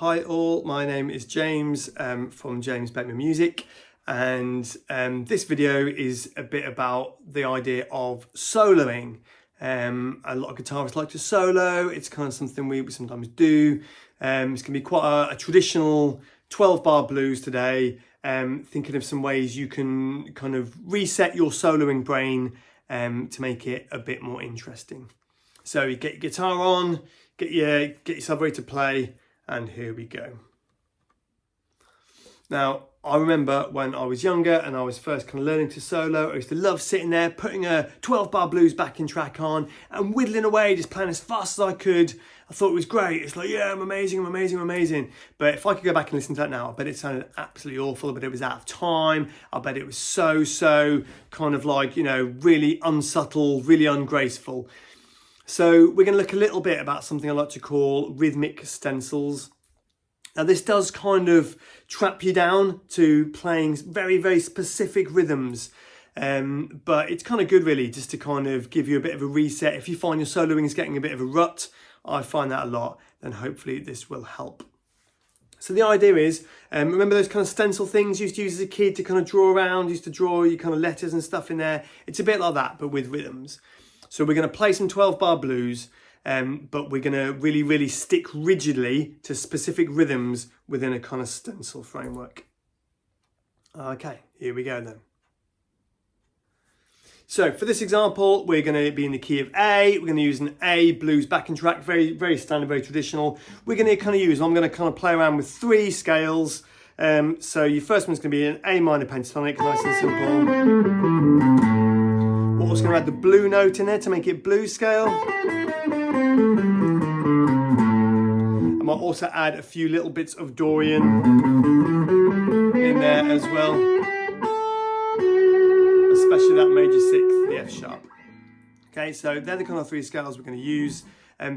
Hi all, my name is James from James Beckman Music, and this video is a bit about the idea of soloing. A lot of guitarists like to solo. It's kind of something we sometimes do. It's going to be quite a traditional 12-bar blues today. Thinking of some ways you can kind of reset your soloing brain to make it a bit more interesting. So you get your guitar on, get yourself ready to play, and here we go. Now, I remember when I was younger and I was first kind of learning to solo, I used to love sitting there, putting a 12-bar blues backing track on and whittling away, just playing as fast as I could. I thought it was great. It's like, yeah, I'm amazing. But if I could go back and listen to that now, I bet it sounded absolutely awful. I bet it was out of time. I bet it was so kind of like, you know, really unsubtle, really ungraceful. So we're going to look a little bit about something I like to call rhythmic stencils. Now this does kind of trap you down to playing very specific rhythms, but it's kind of good really just to kind of give you a bit of a reset. If you find your soloing is getting a bit of a rut, I find that a lot, then hopefully this will help. So the idea is, remember those kind of stencil things you used to use as a kid to kind of draw around, used to draw your kind of letters and stuff in there? It's a bit like that, but with rhythms. So we're going to play some 12-bar blues, but we're going to really stick rigidly to specific rhythms within a kind of stencil framework. Okay, here we go then. So for this example, we're going to be in the key of A. We're going to use an A blues backing track, very standard, very traditional. We're going to kind of use, I'm going to kind of play around with 3 scales. So your first one's going to be an A minor pentatonic, nice and simple. We're also going to add the blue note in there to make it blues scale. I might also add a few little bits of Dorian in there as well, especially that major 6th, the F sharp. Okay, so they're the kind of 3 scales we're going to use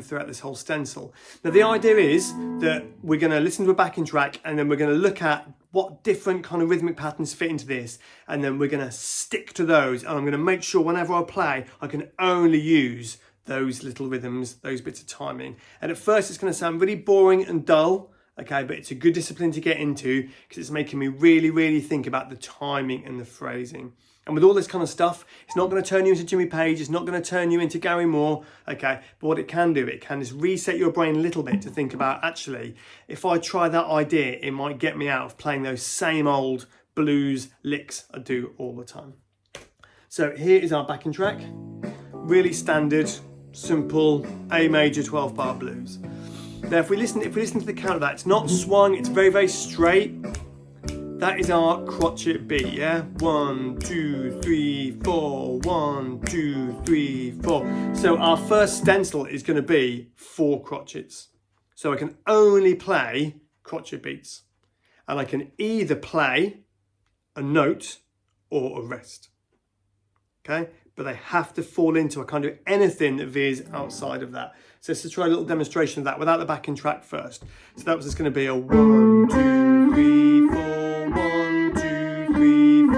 throughout this whole stencil. Now the idea is that we're going to listen to a backing track and then we're going to look at what different kind of rhythmic patterns fit into this, and then we're going to stick to those, and I'm going to make sure whenever I play I can only use those little rhythms, those bits of timing. And at first it's going to sound really boring and dull, okay, but it's a good discipline to get into because it's making me really think about the timing and the phrasing. And with all this kind of stuff, it's not going to turn you into Jimmy Page, it's not going to turn you into Gary Moore, okay? But what it can do, it can just reset your brain a little bit to think about, actually, if I try that idea, it might get me out of playing those same old blues licks I do all the time. So here is our backing track. Really standard, simple, A major 12-bar blues. Now if we listen to the count of that, it's not swung, it's very straight. That is our crotchet beat, yeah? 1, 2, 3, 4, 1, 2, 3, 4. So our first stencil is going to be 4 crotchets. So I can only play crotchet beats. And I can either play a note or a rest. Okay? But they have to fall into, I can't do anything that veers outside of that. So let's just try a little demonstration of that without the backing track first. So that was just going to be a 1, 2, 3, 4. 1, 2, 3, 4,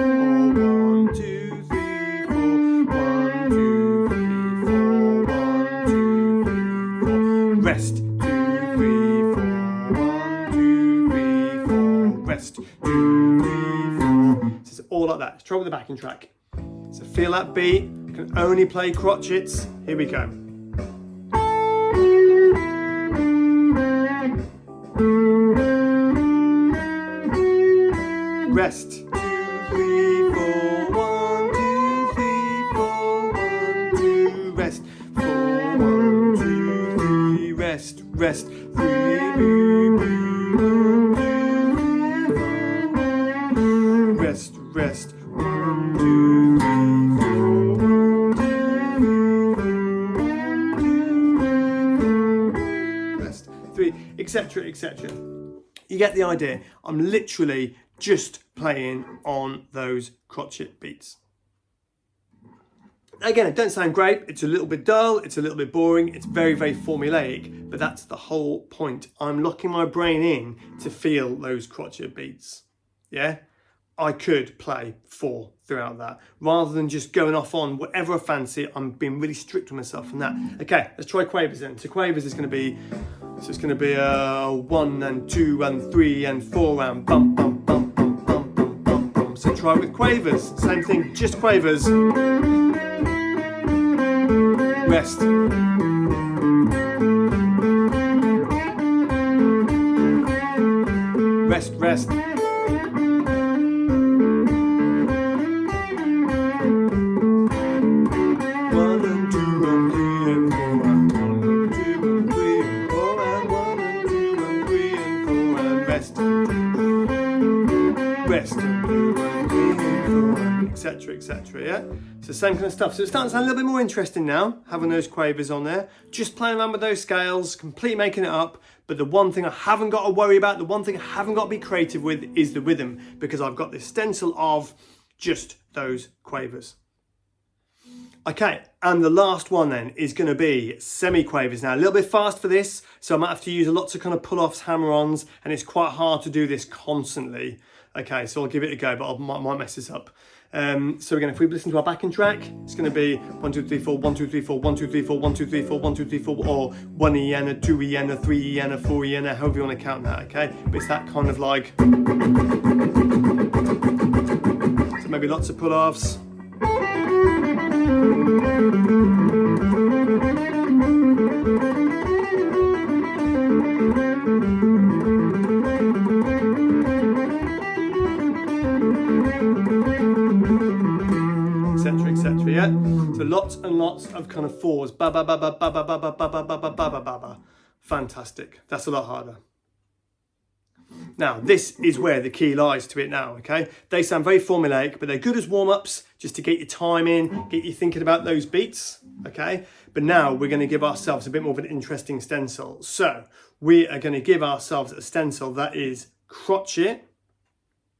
1, 2, 3, 4, 1, 2, 3, 4, 1, 2, 3, 4, rest, 2, 3, 4, 1, 2, 3, 4, rest, 2, 3, 4. So it's all like that. Let's try with the backing track. So feel that beat, you can only play crotchets. Here we go. Rest, 2, 3, 4, 1, 2, 3, 4, 1, 2, rest, 4, 1, 2, 3, rest, 3, 1, 2, 3, rest, 1, 2, 3, 4, 1, 2, 3, rest, 3, etc. You get the idea. I'm literally just playing on those crotchet beats. Again, it don't sound great, it's a little bit dull, it's a little bit boring, it's very formulaic, but that's the whole point. I'm locking my brain in to feel those crotchet beats, yeah? I could play 4 throughout that, rather than just going off on whatever I fancy. I'm being really strict with myself on that. Okay, let's try quavers then. So quavers is going to be, so it's going to be 1 and 2 and 3 and 4 and bum bum bum bum bum bum bum bum. So try with quavers. Same thing, just quavers. Rest. Rest, rest. Etc, etc, yeah? So same kind of stuff. So it's starting to sound a little bit more interesting now, having those quavers on there. Just playing around with those scales, completely making it up. But the one thing I haven't got to worry about, the one thing I haven't got to be creative with is the rhythm, because I've got this stencil of just those quavers. Okay, and the last one then is going to be semi-quavers. Now, a little bit fast for this, so I might have to use lots of kind of pull-offs, hammer-ons, and it's quite hard to do this constantly. Okay, so I'll give it a go, but I might mess this up. So again, if we listen to our backing track, it's going to be 1, 2, 3, 4, 1, 2, 3, 4, 1, 2, 3, 4, 1, 2, 3, 4, 1, 2, 3, 4, or 1 EN, a 2 EN, a 3 EN, a 4 EN, however you want to count that, okay? But it's that kind of like, so maybe lots of pull-offs. Etc, yeah? So lots and lots of kind of 4s. Ba ba ba ba ba ba ba ba ba ba ba ba ba ba ba. Fantastic. That's a lot harder. Now, this is where the key lies to it now, okay? They sound very formulaic, but they're good as warm-ups, just to get your time in, get you thinking about those beats, okay? But now we're going to give ourselves a bit more of an interesting stencil. So we are going to give ourselves a stencil that is crotchet,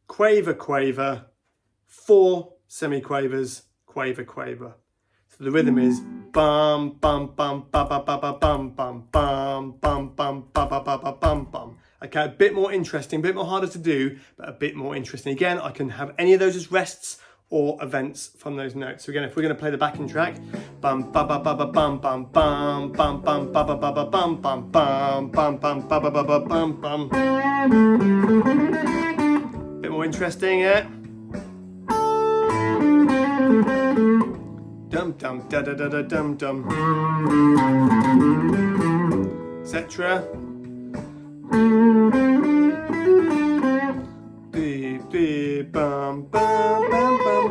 quaver, quaver, 4 semi-quavers, quaver, quaver. So the rhythm is bum, bum, bum, ba, ba, ba, ba, bum, bum, bum, bum, bum, ba, ba, ba, ba, bum, bum. Okay, a bit more interesting, a bit more harder to do, but a bit more interesting. Again, I can have any of those as rests or events from those notes. So again, if we're going to play the backing track, bum, ba, ba, ba, ba, bum, bum, bum, bum, bum, ba, ba, ba, ba, bum, bum, bum, bum, bum, ba, ba, ba, ba, bum, bum. Bit more interesting, yeah? Dum dum da da da da dum dum, etc. Beep beep bum bum bum bum.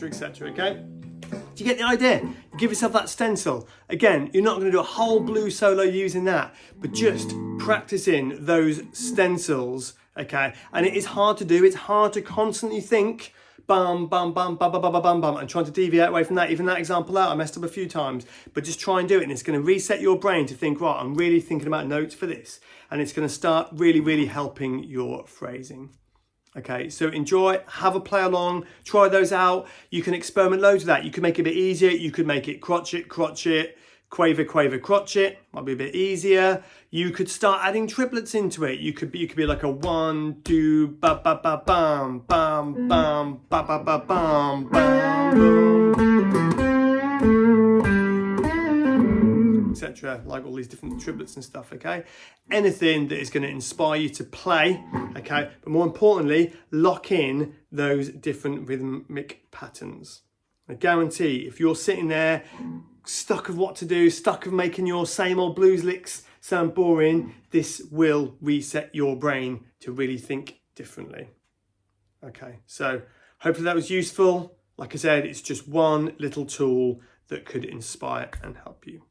Etc. Okay, do you get the idea? You give yourself that stencil. Again, you're not going to do a whole blues solo using that, but just practicing those stencils. Okay, and it is hard to do. It's hard to constantly think bum bum bum bum bum bum bum bum and trying to deviate away from that. Even that example out, I messed up a few times, but just try and do it, and it's going to reset your brain to think, right, I'm really thinking about notes for this, and it's going to start really helping your phrasing. Okay, so enjoy, have a play along, try those out. You can experiment loads with that. You can make it a bit easier. You could make it crotchet, crotchet, quaver, quaver, crotchet. Might be a bit easier. You could start adding triplets into it. You could be like a 1, 2, ba ba ba bum, bum, bum, ba ba ba bum, bum, boom, etc. Like all these different triplets and stuff, okay? Anything that is going to inspire you to play, okay? But more importantly, lock in those different rhythmic patterns. I guarantee if you're sitting there stuck of what to do, stuck of making your same old blues licks sound boring, this will reset your brain to really think differently. Okay, so hopefully that was useful. Like I said, it's just one little tool that could inspire and help you.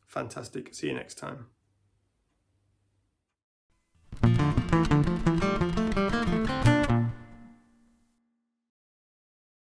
Fantastic. See you next time.